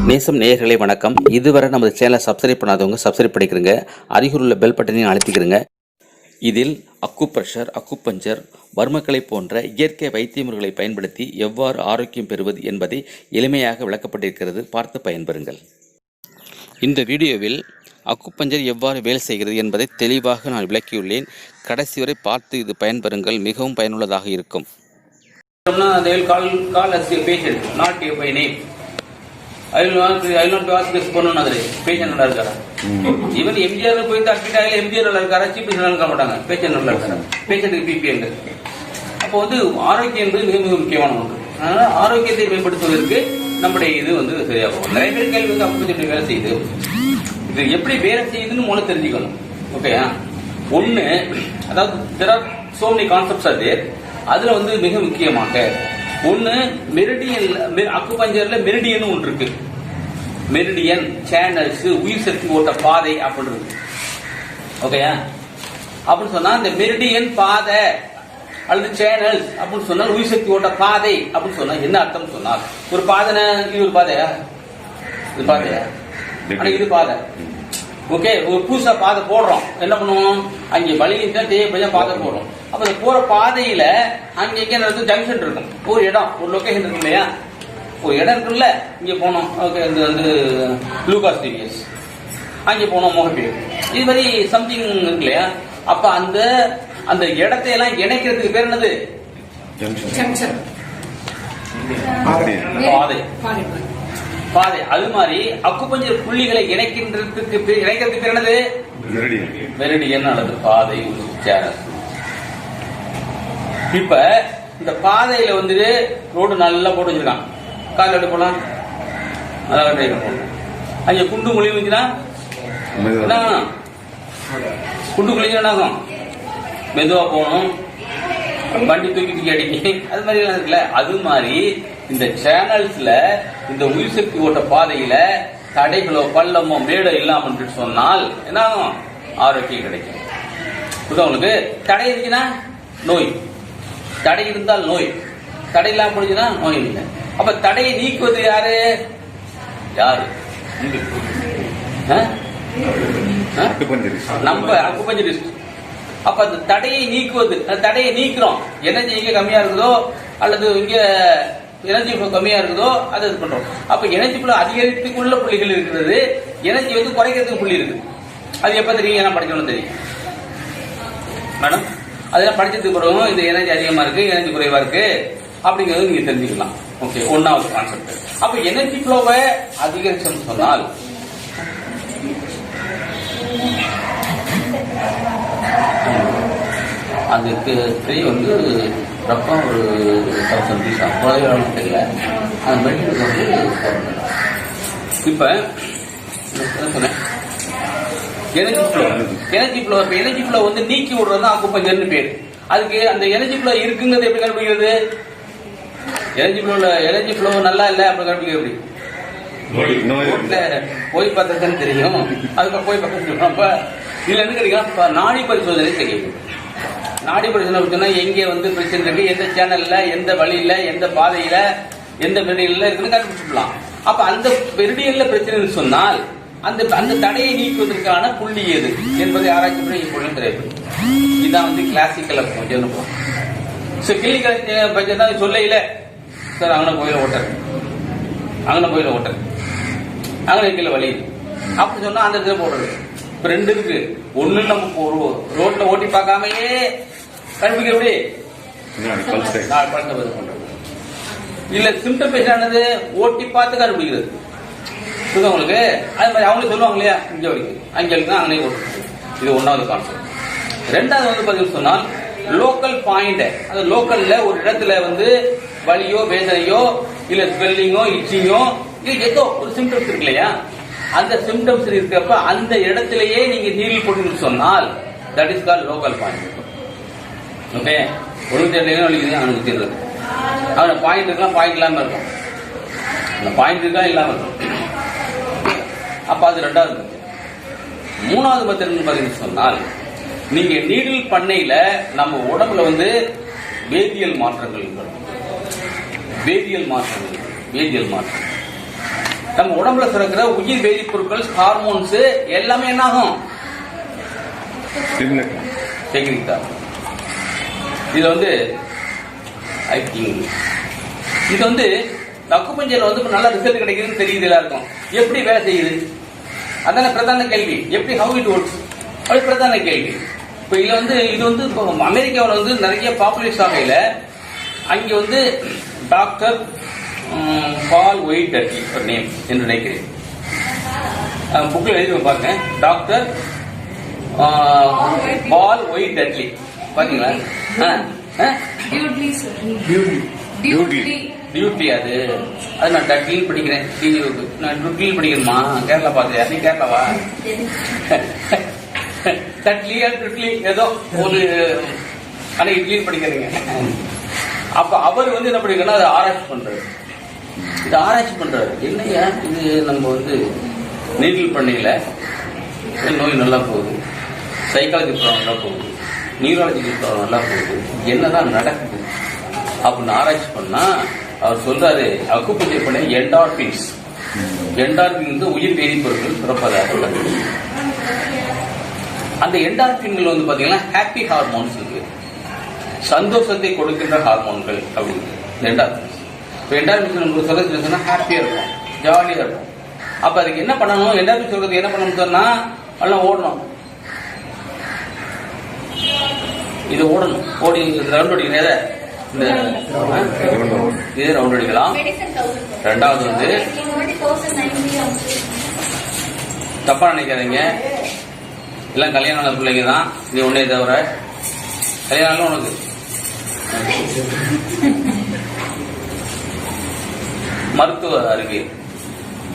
நேசம் நேயர்களே வணக்கம். இதுவரை நமது சேனலை சப்ஸ்கிரைப் பண்ணாதவங்க சப்ஸ்கிரைப் பண்ணிக்கிறங்க. அருகில் உள்ள பெல் பட்டனையும் அழுத்திக்கிறங்க. இதில் அக்குப்ரெஷர், அக்குபஞ்சர், வர்மக்கலை போன்ற இயற்கை வைத்திய முறைகளை பயன்படுத்தி எவ்வாறு ஆரோக்கியம் பெறுவது என்பதை எளிமையாக விளக்கப்பட்டிருக்கிறது. பார்த்து பயன்பெறுங்கள். இந்த வீடியோவில் அக்குபஞ்சர் எவ்வாறு வேலை செய்கிறது என்பதை தெளிவாக நான் விளக்கியுள்ளேன். கடைசி வரை பார்த்து இது பயன்பெறுங்கள். மிகவும் பயனுள்ளதாக இருக்கும். I will not to ask this one another. Patient நல்லா இருக்காரா? ஈவன் எம்ஜிஆர் போய் அட்மிட் ஆகல, எம்ஜிஆர் நல்லா இருக்காரா, சீஃப் மினிஸ்டர் இருக்க மாட்டாங்க. பேஷண்ட் நல்லா இருக்காரா? பேஷண்ட்டுக்கு பிபி எங்க? அப்போ ஆரோக்கியம் என்பது மிக மிக முக்கியமான ஒன்று. அதனால ஆரோக்கியத்தை மேம்படுத்துவதற்கு நம்முடைய இது சரியாகும். நிறைய பேர் கேள்வி அப்படி வேலை செய்யுது, இது எப்படி வேலை செய்யுதுன்னு முதல்ல தெரிஞ்சுக்கணும். ஓகேயா? ஒண்ணு, அதாவது there are so many concepts are there. அதுல மிக முக்கியமாக ஒன்னு மெரிடியன், அக்குபஞ்சர்ல மெரிடியன் ஒன்று இருக்கு. மெரிடியன், சேனல்ஸ், உயிர் சக்தி ஓட்ட பாதை அப்படின்னு. ஓகேயா? அப்படின்னு சொன்னா இந்த மெரிடியன் பாதை அல்லது சேனல்ஸ் அப்படின்னு சொன்னா உயிர் சக்தி ஓட்ட பாதை அப்படின்னு சொன்னா என்ன அர்த்தம் சொன்னால், ஒரு பாதை, இது ஒரு பாதையா, இது பாதையா, ஆனா இது பாதை. ஓகே, ஒரு புதுசா பாதை போடுறோம், என்ன பண்ணுவோம், அங்கே வழியில தேவைப்படியா பாதை போடுறோம். அப்ப இந்த போற பாதையில அங்க எங்க ஜங்ஷன் இருக்கும், ஒரு இடம், ஒரு லொகேஷன் இருக்கும் இல்லையா, ஒரு இடம் இருக்குல்ல, இங்க போனோம். ஓகே, இது லூகாஸ் டிவிஎஸ், அங்கே போனோம் மோகப்பேர், இது மாதிரி சம்திங் இருக்கு இல்லையா. அப்ப அந்த இடத்தை எல்லாம் இணைக்கிறதுக்கு பேர் என்னது? பாதை. பாதை. அது மாதிரி அக்குபஞ்சர் புள்ளிகளை இணைக்கிறதுக்கு பேர் என்னது? மெரிடியன் அல்லது பாதை, சேனல். இப்ப இந்த பாதையில ரோடு நல்லா போட்டு வச்சிருக்கான், கால் எடுத்து போலாம், அழகா டிரைவர் போகணும். அங்க குண்டு குழி வந்துச்சுன்னா என்ன ஆகும்? குண்டு குழிஞ்சா என்ன ஆகும்? மெதுவா போகணும், வண்டி தூக்கி அடிக்கி, அது மாதிரி எல்லாம் இருக்குல்ல. அது மாதிரி இந்த சேனல்ஸ்ல, இந்த உயிர் சக்தி ஓட்ட பாதையில தடைகளோ பள்ளமோ மேடோ இல்லாமல் சொன்னால் என்ன ஆகும்? ஆரோக்கியம் கிடைக்கும். உங்களுக்கு தடை இருக்குன்னா நோய், தடை இருந்தால் நோய், தடை இல்லாம போச்சுன்னா நோய் இல்லை. அப்ப தடையை நீக்குவது யாரு? யாரு? நம்ம அக்குபஞ்சரிஸ்ட். அப்ப அந்த தடையை நீக்குவது, தடையை நீக்கிறோம். எனர்ஜி எங்க கம்மியா இருக்குதோ அல்லது இங்க எனர்ஜி கம்மியா இருக்குதோ அதை இது பண்றோம். அப்ப எனர்ஜி அதிகரித்துக்குள்ள புள்ளிகள் இருக்கிறது, எனர்ஜி குறைக்கிறதுக்கு புள்ளி இருக்கு. அது எப்ப தெரியும்? ஏன்னா படிக்கணும் தெரியும் மேடம். அதெல்லாம் படிச்சதுக்கு பிறகு இந்த எனர்ஜி அதிகமா இருக்கு, எனர்ஜி குறைவா இருக்கு அப்படிங்கிறது நீங்க தெரிஞ்சுக்கலாம். ஓகே, ஒன்னாவது கான்செப்ட். அப்ப எனர்ஜி ஃப்ளோவை அதிகரிச்சோம்னு சொன்னால் அதுக்கு ரப்பம் ஒரு 1000 பீஸ் அவ்வளவு தெரியல. அந்த மெட்டீரியல் இப்ப சொன்னேன் எனர்ஜி ஃப்ளோ. எனர்ஜி ஃப்ளோ, இப்ப எனர்ஜி ஃப்ளோ நீக்கி விடுறது அக்குபஞ்சர்னு பேரு. அதுக்கு அந்த எனர்ஜி ஃப்ளோ இருக்குங்கிறது எப்படி கண்டுபிடிக்கிறது? எனர்ஜி ஃப்ளோ நல்லா இல்ல அப்படி கண்டுபிடிக்கிறது எப்படி? போய் பார்த்ததுன்னு தெரியும். அதுக்கு போய் பார்க்க இதுல என்ன கிடைக்கும்? நாடி பரிசோதனை செய்யும். நாடி பரிசோதனை எங்கே பிரச்சனை இருக்கு, எந்த சேனல்ல, எந்த வழியில, எந்த பாதையில, எந்த மெரிடியன்ல இருக்குன்னு கண்டுபிடிச்சிடலாம். அப்ப அந்த மெரிடியன்ல பிரச்சனை சொன்னால் அந்த தடையை நீக்குவதற்கான புள்ளி எது என்பதை ஆராய்ச்சி பண்ணி தெரியும். இதுதான் கிளாசிக்கல் அக்குபஞ்சர்னு போகும். கிளினிக்கல் பஞ்சர் சொல்லையில சார் அங்கே போயில ஓட்டர், அங்கே போயில ஓட்டர், அங்கே கீழே வழி அப்படி சொன்னா அந்த இடத்துல போடுறது. இப்ப ரெண்டு இருக்கு. ஒண்ணு நம்ம ரோட்ல ஓட்டி பார்க்காமயே கண்டுபிடிக்க எப்படி பண்றது இல்ல, சிம்டம் பேசானது ஓட்டி பார்த்து கண்டுபிடிக்கிறது உங்களுக்கு. அது மாதிரி அவங்களே சொல்லுவாங்க இல்லையா, இங்க வரைக்கும் அங்கே தான் அங்கே ஓட்டு. இது ஒன்னாவது கான்செப்ட். ரெண்டாவது பதில் சொன்னால் லோக்கல் பாயிண்ட். அது லோக்கல்ல ஒரு இடத்துல வலியோ வேதனையோ இல்ல ஸ்வெல்லிங்கோ இச்சிங்கோ ஏதோ ஒரு சிம்டம்ஸ் இருக்கு இல்லையா, அந்த சிம்டம்ஸ் இருக்கப்ப அந்த இடத்திலேயே நீங்க நீரில் போட்டு சொன்னால் that is call local point. Okay, ஒழுங்கு தெரியல அவனுக்கு தெரியாது. அவன் பாயிண்ட் இருக்கலாம், பாயிண்ட் இல்லாம இருக்கும், அந்த பாயிண்ட் இருக்கா இல்லாம இருக்கும். அப்ப அது ரெண்டாவது. மூணாவது மெத்தட் பாத்தீங்கன்னு சொன்னால், நீங்க நீடில் பண்ணையில நம்ம உடம்புல வேதியியல் மாற்றங்கள், வேதியியல் மாற்றம் நம்ம உடம்புல சுரக்கிற உயிர் வேதிப்பொருட்கள், ஹார்மோன்ஸ் எல்லாமே என்ன ஆகும்? டெக்னிக் தான். இதுல வந்து ஐ திங்க் இது வந்து அக்குபஞ்சர்ல வந்து நல்ல ரிசல்ட் கிடைக்குதுன்னு தெரியுது எல்லாருக்கும். எப்படி வேலை செய்யுது? அதான பிரதான கேள்வி. எப்படி ஹவு இட் ஒர்க்ஸ் அது பிரதான கேள்வி. இப்போ இதுல வந்து இது வந்து இப்போ அமெரிக்காவில் வந்து நிறைய பாப்புலேஷன் ஆகையில அங்க வந்து டாக்டர் பால் ஒயிட் டட்லி ஒரு நேம் என்று நினைக்கிறேன். புக்கில் எழுதி பாருங்க. டாக்டர் பால் ஒயிட் டட்லி பாத்தீங்களா? டியூட்டி அது நான் டட்லின்னு படிக்கிறேன். நான் டுட்லின்னு படிக்கணுமா? கேரளா பார்த்தியா? நீ கேரளாவா? டட்லியா டுட்லி ஏதோ ஒரு ஆனா இட்லின்னு படிக்கிறீங்க. அப்ப அவர் வந்து என்ன படிக்கணும்? அதை ஆராய்ச்சி பண்றாரு. இது ஆராய்ச்சி பண்றாரு. என்னையா இது நம்ம வந்து நீடில் பண்ணையில நோய் நல்லா போகுது, சைக்காலஜி ப்ராப்ளம் நல்லா போகுது, நியூராலஜி ப்ராப்ளம் நல்லா போகுது, என்னதான் நடக்குது அப்படின்னு ஆராய்ச்சி பண்ணா அவர் சொல்றாரு, அக்குபஞ்சர் பண்ண என்டார்பின்ஸ் வந்து உயிர் வேதிப்பொருட்கள் சுரப்பதாக உள்ளது. அந்த என்டார்பின்கள் வந்து பாத்தீங்கன்னா ஹாப்பி ஹார்மோன்ஸ் இருக்கு, சந்தோஷத்தை கொடுக்கின்ற ஹார்மோன்கள் அப்படின்னு என்டார்பின்ஸ். இப்போ என்டார்பின்ஸ் உங்களுக்கு சொல்றது சொன்னா ஹாப்பியா இருக்கும், ஜாலியா இருக்கும். அப்ப அதுக்கு என்ன பண்ணணும்? என்டார்பின்ஸ் சொல்றது என்ன பண்ணணும்னு சொன்னா எல்லாம் ஓடணும். இது ஓடணும். ஓடி ரவுண்ட் அடிக்கிறேன். இது ரவுண்ட் அடிக்கலாம். ரெண்டாவது வந்து தப்பா நினைக்காதீங்க, எல்லாம் கல்யாணம் பிள்ளைங்க தான். நீ ஒன்னே தவிர கல்யாணம் உனக்கு மருத்துவ அறிவியல்.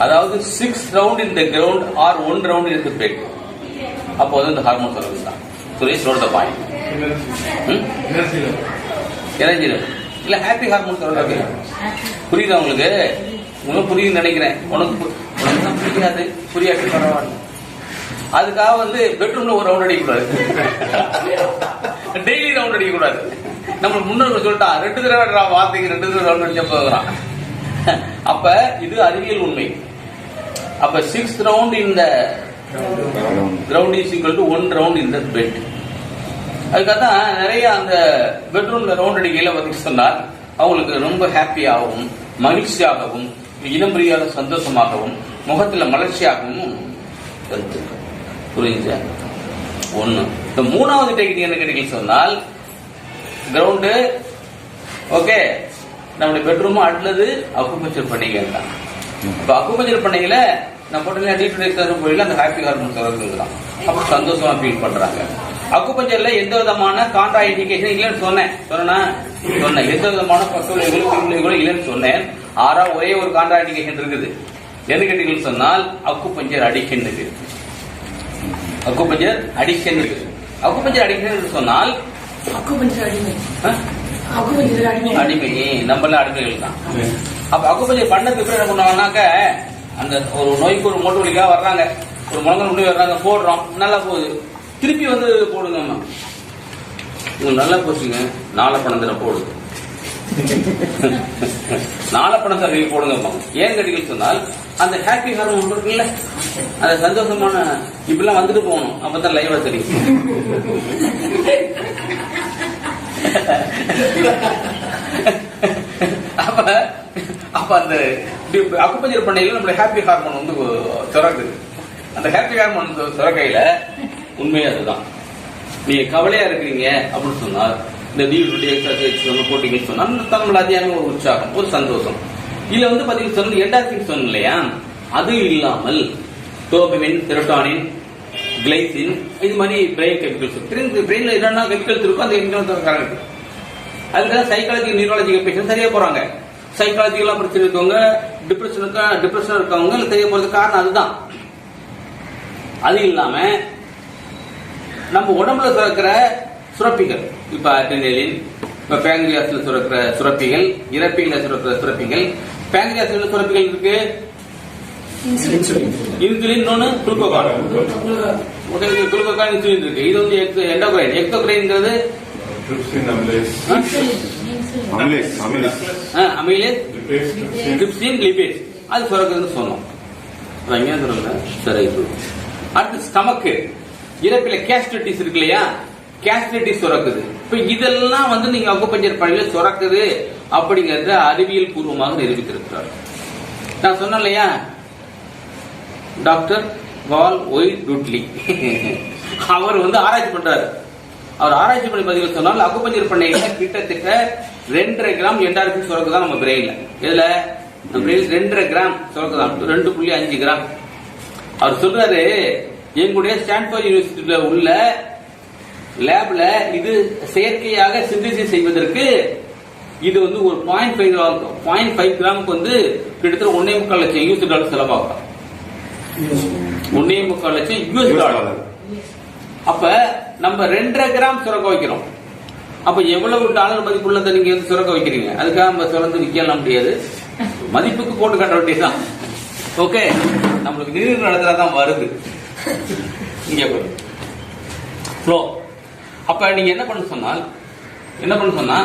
அதாவது 6 round in the ground or 1 round in the bed. அப்போ வந்து இந்த ஹார்மோன் சர்வீஸ் தான். Suresh road the point. Energy இல்ல ஹாப்பி ஹார்மோன் சர்வீஸ். புரியுதா உங்களுக்கு? உங்களுக்கு புரியுதுன்னு நினைக்கிறேன். உனக்கு புரியாது, புரியாட்டி பரவாயில்ல. அதுக்காக வந்து பெட்ரூம்ல ஒரு ரவுண்ட் அடிக்கக்கூடாது, டெய்லி ரவுண்ட் அடிக்கக்கூடாது. நம்ம முன்னோர்கள் சொல்லிட்டா 2 தடவை வார்த்தைக்கு 2 தடவை ரவுண்ட் அடிச்ச போகிறான். அப்ப இது அறிவியல் உண்மை. அப்ப 6 round in the ground is equal to 1 round in the bed. அதுக்காக தான் நிறைய அந்த பெட்ரூம்ல ரவுண்ட் அடிக்கையில வந்து சொன்னால் அவங்களுக்கு ரொம்ப ஹாப்பியாகவும் மகிழ்ச்சியாகவும் இனம் புரியாத சந்தோஷமாகவும் முகத்துல மலர்ச்சியாகவும் புரிஞ்ச ஒண்ணு. இந்த 3வது டெக்னிக் என்ன கேட்டீங்கன்னு சொன்னால் கிரவுண்டு ஓகே நம்முடைய பெட்ரூம் அல்லது அக்குபஞ்சர் பண்ணைகள் தான். இப்ப அக்குபஞ்சர் பண்ணையில நம்ம போட்டு டீட்டெயில் போயில அந்த ஹாப்பி ஹார்மோன் தான். அப்ப சந்தோஷமா ஃபீல் பண்றாங்க. அக்குபஞ்சர்ல எந்த விதமான கான்ட்ரா இண்டிகேஷன் இல்லைன்னு சொன்னேன். எந்த விதமான பக்கவிளைவுகளும் இல்லைன்னு சொன்னேன். ஆறா ஒரே ஒரு கான்ட்ரா இண்டிகேஷன் இருக்குது. என்ன கேட்டீங்கன்னு சொன்னால் அக்குபஞ்சர் அடிக்ஷன் இருக்கு. அக்குபஞ்சர் அடிக்ஷன் இருக்கு. அக்குபஞ்சர் அடிக்ஷன் சொன்னால் அடிமை, நம்மள அடிமைகள் தான். அப்ப அக்குபஞ்சர் பண்ணதுக்கு என்ன பண்ணுவாங்கன்னாக்க அந்த ஒரு நோய்க்கு ஒரு மூட்டு வலிக்காக வர்றாங்க, ஒரு முழங்கல் முடி வர்றாங்க, போடுறோம், நல்லா போகுது, திருப்பி வந்து போடுங்க, உங்களுக்கு நல்லா போச்சுங்க, நாளை பணம் தர போடுது, நாளை பணம் தர போடுங்க. ஏன் கேட்டீங்கன்னு சொன்னால் அந்த ஹாப்பி ஹார்மோன் இருக்குல்ல, அந்த சந்தோஷமான இப்பெல்லாம் வந்துட்டு போகணும், அப்பதான் லைவா தெரியும். அப்ப அந்த அக்குபஞ்சர் பண்ணையில நம்மளுடைய ஹாப்பி ஹார்மோன் வந்து சுரக்குது. அந்த ஹாப்பி ஹார்மோன் சுரக்கையில உண்மையா அதுதான். நீங்க கவலையா இருக்கிறீங்க அப்படின்னு சொன்னால் இந்த எக்ஸசைஸ் போட்டீங்கன்னு சொன்னா தமிழ் அதிகாரம் ஒரு உற்சாகம், ஒரு சந்தோஷம். இதுல வந்து பாத்தீங்கன்னா சொன்ன என்டார்பின் சொன்ன இல்லையா, அது இல்லாமல் டோபமின், செரோட்டோனின், கிளைசின், இது மாதிரி பிரெயின் கெமிக்கல்ஸ். பிரெயின்ல என்னென்ன கெமிக்கல்ஸ் இருக்கோ அந்த கெமிக்கல்ஸ் இருக்கு. அதுக்காக சைக்காலஜி நியூராலஜி பேஷண்ட் சரியா போறாங்க. சைக்காலஜிக்கெல்லாம் பிரச்சனை இருக்கவங்க, டிப்ரெஷன் இருக்கவங்க தெரிய போறதுக்கு காரணம் அதுதான். அது இல்லாம நம்ம உடம்புல சுரக்கிற சுரப்பிகள், இப்ப அட்ரினலின், இப்ப பேங்க்ரியாஸ்ல சுரக்கிற சுரப்பிகள், இறப்பில சுரக்கிற சுரப்பிகள். பேங்க்ரியாஸ்ல சுரப்பிகள் இருக்கு இன்சுலின், குளுக்கோகான், குளுக்கோகான், இன்சுலின் இருக்கு. இது வந்து எண்டோக்ரைன். எக்டோக்ரைன்ங்கிறது அமிலேஸ், ட்ரிப்சின், லிபேஸ், அது சுரக்குதுன்னு சொன்னோம். சரி. அடுத்து ஸ்டமக்கு, இறப்பில கேஸ்ட்ரைட்டிஸ் இருக்கு இல்லையா, கேஸ்ட்ரைட்டிஸ் சுரக்குது. இப்ப இதெல்லாம் வந்து நீங்க அக்குபஞ்சர் பணியில சுரக்குது அப்படிங்கறத அறிவியல் பூர்வமாக நிரூபித்திருக்கிறார். நான் சொன்னேன் இல்லையா, டாக்டர் வால் ஒய் டுட்லி அவர் வந்து ஆராய்ச்சி பண்றாரு. அவர் ஆராய்ச்சி பண்ணி பதில் சொன்னால் அக்குபஞ்சர் பண்ணையில கிட்டத்தட்ட 2.5 கிராம் என்டார்பின் சுரக்குதான் நம்ம பிரெயின்ல. இதுல நம்ம பிரெயின் 2.5 கிராம் சுரக்குதான், 2.5 கிராம். அவர் சொல்றாரு, எங்களுடைய ஸ்டான்ஃபோர்ட் யூனிவர்சிட்டியில உள்ள லேப்ல இது செயற்கையாக சிந்தசிஸ் செய்வதற்கு இது வந்து ஒரு 0.5 கிராமுக்கு வந்து கிட்டத்தட்ட 1.25 லட்சம் யூஎஸ் டாலர் செலவாகும். 1.25 லட்சம் யூஎஸ் டாலர். அப்ப நம்ம 2.5 கிராம் சுரக்க வைக்கிறோம். அப்ப எவ்வளவு டாலர் மதிப்புள்ளதை நீங்க வந்து சுரக்க வைக்கிறீங்க? அதுக்காக நம்ம சுரந்து விற்கலாம் முடியாது, மதிப்புக்கு போட்டு காட்ட வேண்டியதுதான். ஓகே, நம்மளுக்கு நிறுவன இடத்துல தான் வருது இங்க ஃப்ளோ. அப்ப நீங்க என்ன பண்ண சொன்னா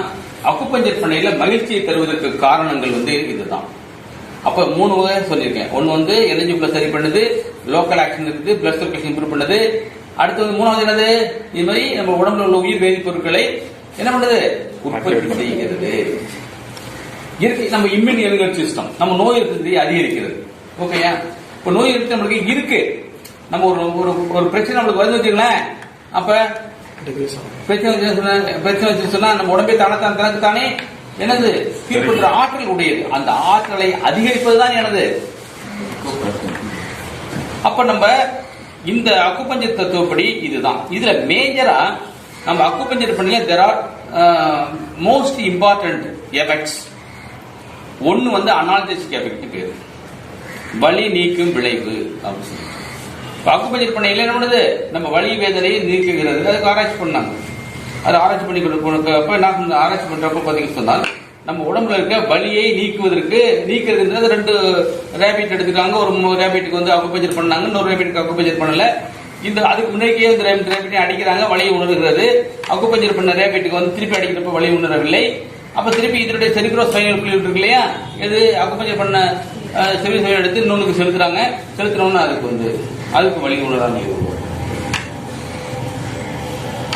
அக்குபஞ்சர் பண்ணையில மகிழ்ச்சியை தருவதற்கு காரணங்கள் வந்து இதுதான். அப்ப 3 வகை சொல்லியிருக்கேன். ஒன்னு வந்து எனர்ஜி பிளஸ் சரி பண்ணுது, லோக்கல் ஆக்ஷன் இருக்குது, பிளட் சர்க்குலேஷன் இம்ப்ரூவ் பண்ணுது. அடுத்து வந்து 3வது என்னது, இது மாதிரி நம்ம உடம்புல உள்ள உயிர் வேதிப்பொருட்களை என்ன பண்ணுது, உற்பத்தி செய்கிறது. நம்ம இம்யூன் சிஸ்டம், நம்ம நோய் எதிர்ப்பு அதிகரிக்கிறது. ஓகேயா, இப்ப நோய் எதிர்ப்பு நம்மளுக்கு இருக்கு. நம்ம ஒரு பிரச்சனை நம்மளுக்கு வருது வச்சுங்களேன், அப்ப பிரச்சனை சொன்னா நம்ம உடம்பே தனக்கு என்னது தீர்ப்புன்ற ஆற்றல் உடையது. அந்த ஆற்றலை அதிகரிப்பதுதான் எனது. அப்ப நம்ம இந்த அக்குபஞ்சர் தத்துவப்படி இதுதான். இதுல மேஜரா நம்ம அக்குபஞ்சர் பண்ணல there are most important effects. ஒன்னு வந்து அனால்ஜெசிக் எஃபெக்ட் பேரு, வலி நீக்கும் விளைவு. அக்குபஞ்சர் பண்ணையில என்ன பண்ணுது, நம்ம வலி வேதனையை நீக்குகிறது. அதுக்கு ஆராய்ச்சி பண்ணாங்க. அது ஆராய்ச்சி பண்ணி போனப்ப என்ன ஆராய்ச்சி பண்றப்ப பாத்தீங்கன்னு சொன்னால், நம்ம உடம்புல இருக்க வலியை நீக்குறது 2 ரேபிட் எடுத்துக்காங்க. ஒரு ரேபிட்டுக்கு வந்து அக்குபஞ்சர் பண்ணாங்க, இன்னொரு ரேபிட்டுக்கு அக்குபஞ்சர் பண்ணல. இந்த அதுக்கு முன்னாடியே இந்த ரேபிட்டை அடிக்கிறாங்க, வலியை உணர்கிறது. அக்குபஞ்சர் பண்ண ரேபிட்டுக்கு வந்து திருப்பி அடிக்கிறப்ப வலி உணரவில்லை. அப்ப திருப்பி இதனுடைய செரிப்ரோ ஸ்பைனல் ஃப்ளூயிட் இருக்கு இல்லையா, இது அக்குபஞ்சர் பண்ண செவி எடுத்து இன்னொன்னுக்கு செலுத்துறாங்க. செலுத்தினோம்னா அதுக்கு வலி உணராங்க.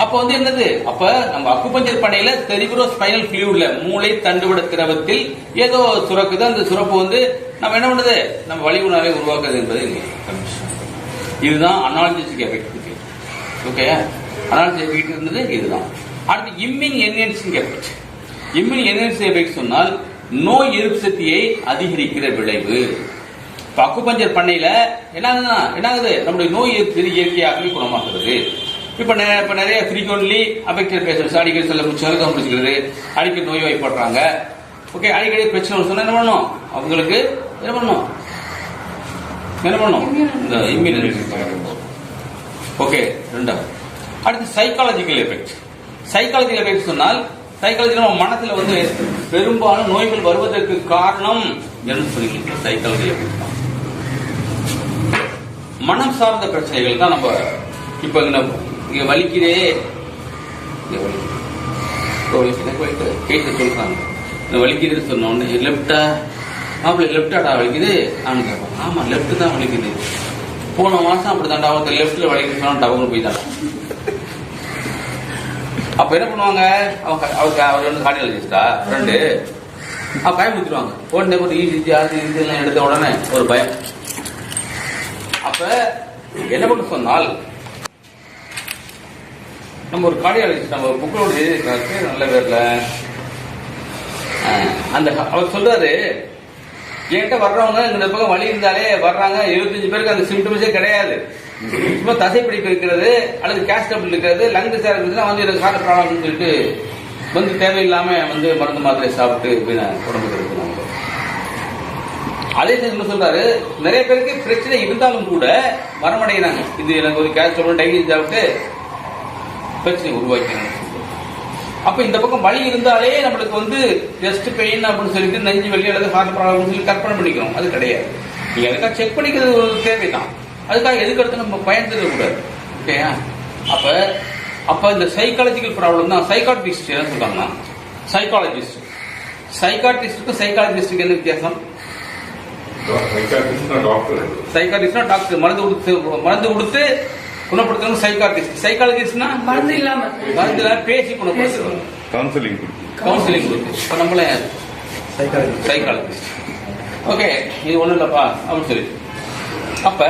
அப்ப வந்து என்னது, அப்ப நம்ம அக்குபஞ்சர் பண்ணையில செரிப்ரோ ஸ்பைனல் ஃப்ளூயிட்ல மூளை தண்டுவட திரவத்தில் ஏதோ சுரக்குது. அந்த சுரப்பு வந்து நம்ம என்ன பண்ணுது, நம்ம வலி உணர்வை உருவாக்குறது என்பது இதுதான் analgesic effect. Okay, analgesic effect இருந்தது இதுதான். அடுத்து immune enhancing effect. Immune enhancing effect சொன்னால் நோய் எதிர்ப்பு சக்தியை அதிகரிக்கிற விளைவு. அக்குபஞ்சர் பண்ணையில என்ன ஆகுது, நம்முடைய நோய் எதிர்ப்பு இயற்கையாகவே குணமாகிறது. இப்ப நிறைய ஃப்ரீக்வென்ட்லி அஃபெக்டட் பேஷண்ட்ஸ் அடிக்கடி செல்ல முடிச்சுக்கிறது, அடிக்கடி நோய் வாய்ப்படுறாங்க. ஓகே, அடிக்கடி பிரச்சனை சொன்னா என்ன பண்ணணும், அவங்களுக்கு என்ன பண்ணணும் இந்த இம்யூன். ஓகே, 2வது அடுத்து சைக்காலஜிக்கல் எஃபெக்ட். சைக்காலஜிக்கல் எஃபெக்ட் சொன்னால் சைக்காலஜி நம்ம மனத்துல வந்து பெரும்பாலும் நோய்கள் வருவதற்கு காரணம் என்ன சொல்லிட்டு சைக்காலஜி எஃபெக்ட் தான். மனம் சார்ந்த பிரச்சனைகள் தான். நம்ம இப்ப இங்க வலிக்குதே கேட்டு சொல்றாங்க, வலிக்குதுன்னு சொன்ன உடனே லெப்டா மாப்பிள்ள லெப்டாடா வலிக்குது, நான் கேட்பேன். ஆமா லெப்ட் தான் வலிக்குது, போன மாசம் அப்படித்தாண்டா அவருக்கு லெப்ட்ல வலிக்குது சொன்னா டவுன் போய்தான். அப்ப என்ன பண்ணுவாங்க, அவர் வந்து கார்டியாலஜிஸ்டா ஃப்ரெண்டு, அப்ப பயமுறுத்திடுவாங்க. உடனே ஒரு ஈஸி எல்லாம் எடுத்த உடனே ஒரு பயம். அப்ப என்ன பண்ண சொன்னால், நம்ம ஒரு கார்டியாலஜிஸ்ட் நம்ம புக்கோட எழுதியிருக்காரு நல்ல பேர்ல, அந்த அவர் சொல்றாரு, என்கிட்ட வர்றவங்க இந்த பக்கம் வலி இருந்தாலே வர்றாங்க, 75 பேருக்கு அந்த சிம்டம்ஸே கிடையாது. சும்மா தசைப்பிடிப்பு இருக்கிறது அல்லது கேஸ் டபுள் இருக்கிறது, லங் டிசார் இருக்கிறதுலாம் வந்து எனக்கு ஹார்ட் ப்ராப்ளம்னு சொல்லிட்டு வந்து தேவையில்லாம வந்து மருந்து மாத்திரை சாப்பிட்டு உடம்புக்கு இருக்கிறாங்க. அதே என்ன சொல்றாரு, நிறைய பேருக்கு பிரச்சனை இருந்தாலும் கூட மரமடைகிறாங்க. இது எனக்கு ஒரு கேஸ் டபுள் டைலி சாப்பிட்டு பிரச்சனை உருவாக்கிறாங்க. அப்ப இந்த பக்கம் வலி இருந்தாலே நம்மளுக்கு வந்து செஸ்ட் பெயின் அப்படின்னு சொல்லிட்டு நெஞ்சு வலி அல்லது ஹார்ட் ப்ராப்ளம் சொல்லி கற்பனை பண்ணிக்கிறோம். அது கிடையாது. நீங்க அதுக்காக செக் பண்ணிக்கிறது ஒரு தேவைதான். அதுக்காக எதுக்கடுத்து நம்ம பயந்துட கூடாது. ஓகேயா, அப்ப இந்த சைக்காலஜிக்கல் ப்ராப்ளம் தான். சைக்காட்ரிஸ்ட் என்ன சொல்றாங்கன்னா, சைக்காலஜிஸ்டுக்கும் சைக்காலஜிஸ்டுக்கு என்ன வித்தியாசம்? சைக்காட்ரிஸ்ட்னா டாக்டர், மருந்து கொடுத்து குணப்படுத்தணும். சைக்காலஜிஸ்ட்னா மருந்து இல்லாம பேசி குணப்படுத்துறோம். கவுன்சிலிங் கொடுத்து. இப்போ நம்மள சைக்காலஜிஸ்ட். ஓகே, இது ஒண்ணும் இல்லப்பா அப்படின்னு சொல்லி. அப்ப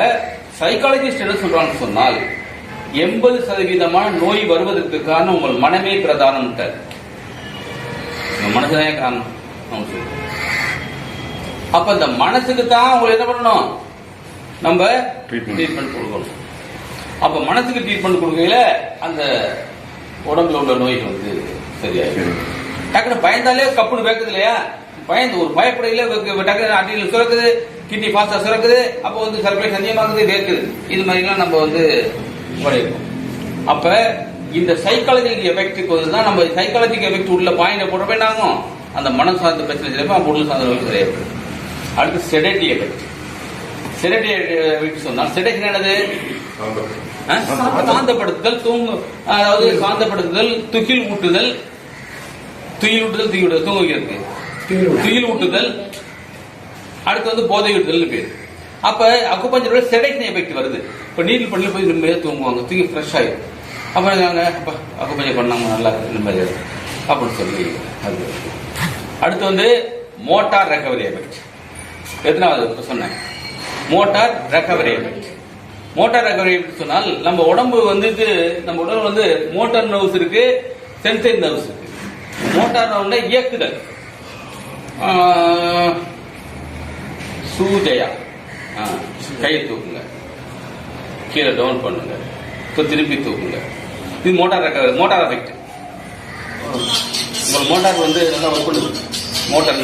சைக்காலஜிஸ்ட் என்ன சொல்றாங்கன்னு சொன்னால் 80% நோய் வருவதற்கு காரணம் உங்கள் மனமே பிரதானம். மனசுதான் காரணம். அப்ப இந்த மனசுக்கு தான் உங்களை என்ன பண்ணணும், நம்ம ட்ரீட்மெண்ட் கொடுக்கணும். அப்ப மனசுக்கு ட்ரீட்மெண்ட் கொடுக்கையில அந்த உடம்புல உள்ள நோய்கள் வந்து சரியாயிடும். டக்குனு பயந்தாலே கப்புனு வேக்குது இல்லையா, பயந்து ஒரு பயப்படையில டக்குனு அடியில் சுரக்குது, கிட்னி ஃபாஸ்டா சுரக்குது, அப்போ வந்து சர்க்குலேஷன் அதிகமாகுது, வேர்க்குது. இது மாதிரிலாம் நம்ம வந்து உடையிருக்கோம். அப்ப இந்த சைக்காலஜிக்கல் எஃபெக்டுக்கு வந்து தான் நம்ம சைக்காலஜிக்கல் எஃபெக்ட் உள்ள பாயிண்ட போடுறப்ப என்ன ஆகும், அந்த மனம் சார்ந்த பிரச்சனை சரியாகும், உடல் சார்ந்த நோய்கள் சரியாகும். அடுத்து செடேட்டி எஃபெக்ட். செடேட்டி எஃபெக்ட் சொன்னால் செடேஷன் என்னது, சாந்தப்படுத்துதல், அதாவது சாந்தப்படுத்துதல், துகில் ஊட்டுதல், தூங்க வைக்கிறது, துயில் ஊட்டுதல், அடுத்து வந்து போதை ஊட்டுதல் பேர். அப்ப அக்குபஞ்சரோட செடேஷன் எஃபெக்ட் வருது. இப்ப நீடில் பண்ணி போய் நிம்மதியா தூங்குவாங்க, தூங்கி ஃப்ரெஷ் ஆயிடும். அப்புறம் அக்குபஞ்சர் பண்ணாங்க நல்லா நிம்மதியா அப்படின்னு சொல்லி அது. அடுத்து வந்து மோட்டார் ரெக்கவரி எஃபெக்ட். எத்தனாவது சொன்னேன், motor recovery effect. Motor recovery சொன்னால் நம்ம உடம்பு வந்துட்டு, நம்ம உடம்பு வந்து மோட்டார் நர்வ்ஸ் இருக்கு, சென்சரி நர்வ்ஸ் இருக்கு. மோட்டார் நர்வ்ல இயக்குதல், சூஜயா கையை தூக்குங்க, கீழே டவுன் பண்ணுங்க, திருப்பி தூக்குங்க. இது மோட்டார் ரெக்கவரி, மோட்டார் எஃபெக்ட். உங்கள் மோட்டார் வந்து நல்லா ஒர்க் பண்ணுது. மோட்டார்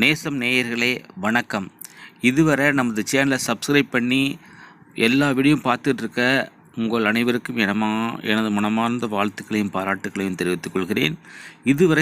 நேசம் நேயர்களே வணக்கம். இதுவரை நமது சேனலை சப்ஸ்கிரைப் பண்ணி எல்லா வீடியோவும் பார்த்துட்டு இருக்க உங்கள் அனைவருக்கும் எனது மனமார்ந்த வாழ்த்துக்களையும் பாராட்டுக்களையும் தெரிவித்துக் கொள்கிறேன். இதுவரை